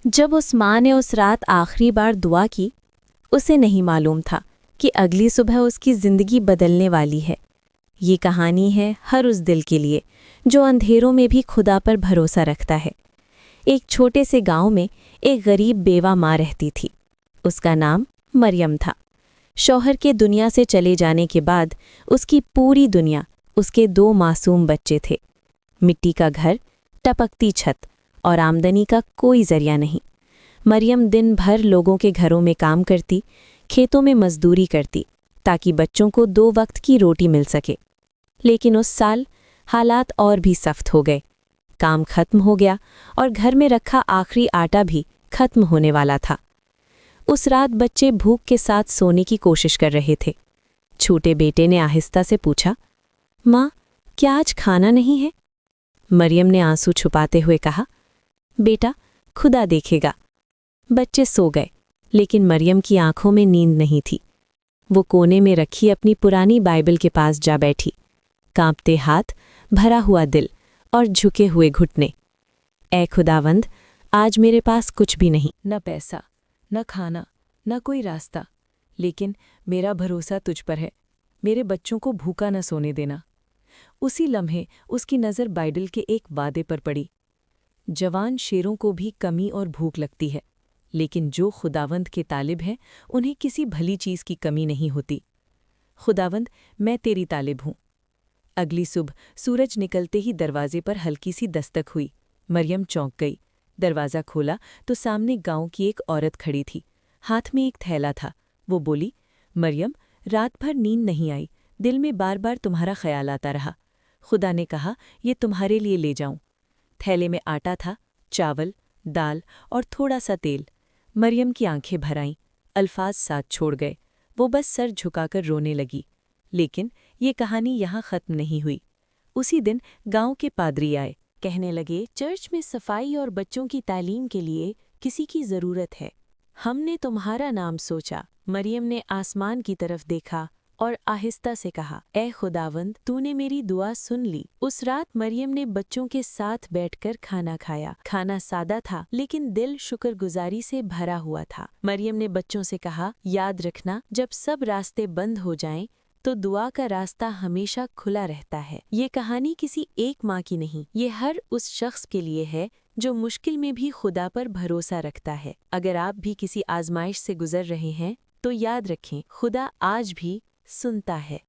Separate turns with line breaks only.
जब उस माँ ने उस रात आखिरी बार दुआ की, उसे नहीं मालूम था कि अगली सुबह उसकी ज़िंदगी बदलने वाली है। ये कहानी है हर उस दिल के लिए जो अंधेरों में भी खुदा पर भरोसा रखता है। एक छोटे से गांव में एक गरीब बेवा माँ रहती थी। उसका नाम मरियम था। शौहर के दुनिया से चले जाने के बाद उसकी पूरी दुनिया उसके 2 मासूम बच्चे थे। मिट्टी का घर, टपकती छत और आमदनी का कोई जरिया नहीं। मरियम दिन भर लोगों के घरों में काम करती, खेतों में मजदूरी करती ताकि बच्चों को 2 वक्त की रोटी मिल सके। लेकिन उस साल हालात और भी सख्त हो गए। काम खत्म हो गया और घर में रखा आखिरी आटा भी खत्म होने वाला था। उस रात बच्चे भूख के साथ सोने की कोशिश कर रहे थे। छोटे बेटे ने आहिस्ता से पूछा, माँ, क्या आज खाना नहीं है? मरियम ने आंसू छुपाते हुए कहा, बेटा, खुदा देखेगा। बच्चे सो गए, लेकिन मरियम की आंखों में नींद नहीं थी। वो कोने में रखी अपनी पुरानी बाइबल के पास जा बैठी, कांपते हाथ, भरा हुआ दिल और झुके हुए घुटने। ऐ खुदावंद, आज मेरे पास कुछ भी नहीं, न पैसा, न खाना, न कोई रास्ता, लेकिन मेरा भरोसा तुझ पर है। मेरे बच्चों को भूखा न सोने देना। उसी लम्हे उसकी नज़र बाइबल के एक वादे पर पड़ी। जवान शेरों को भी कमी और भूख लगती है, लेकिन जो खुदावंद के तालिब हैं उन्हें किसी भली चीज़ की कमी नहीं होती। खुदावंद, मैं तेरी तालिब हूँ। अगली सुबह सूरज निकलते ही दरवाजे पर हल्की सी दस्तक हुई। मरियम चौंक गई। दरवाज़ा खोला तो सामने गांव की एक औरत खड़ी थी। हाथ में एक थैला था। वो बोली, मरियम, रात भर नींद नहीं आई, दिल में बार बार तुम्हारा ख्याल आता रहा। खुदा ने कहा ये तुम्हारे लिए ले जाऊं। थैले में आटा था, चावल, दाल और थोड़ा सा तेल। मरियम की आंखें भर आईं, अल्फाज साथ छोड़ गए। वो बस सर झुकाकर रोने लगी। लेकिन ये कहानी यहाँ ख़त्म नहीं हुई। उसी दिन गांव के पादरी आए। कहने लगे, चर्च में सफाई और बच्चों की तालीम के लिए किसी की ज़रूरत है। हमने तुम्हारा नाम सोचा। मरियम ने आसमान की तरफ देखा और आहिस्ता से कहा, ए खुदावंद, तूने मेरी दुआ सुन ली। उस रात मरियम ने बच्चों के साथ बैठकर खाना खाया। खाना सादा था, लेकिन दिल शुक्रगुजारी से भरा हुआ था। मरियम ने बच्चों से कहा, याद रखना, जब सब रास्ते बंद हो जाएं, तो दुआ का रास्ता हमेशा खुला रहता है। ये कहानी किसी एक माँ की नहीं, ये हर उस शख्स के लिए है जो मुश्किल में भी खुदा पर भरोसा रखता है। अगर आप भी किसी आजमाइश से गुजर रहे हैं, तो याद रखें, खुदा आज भी सुनता है।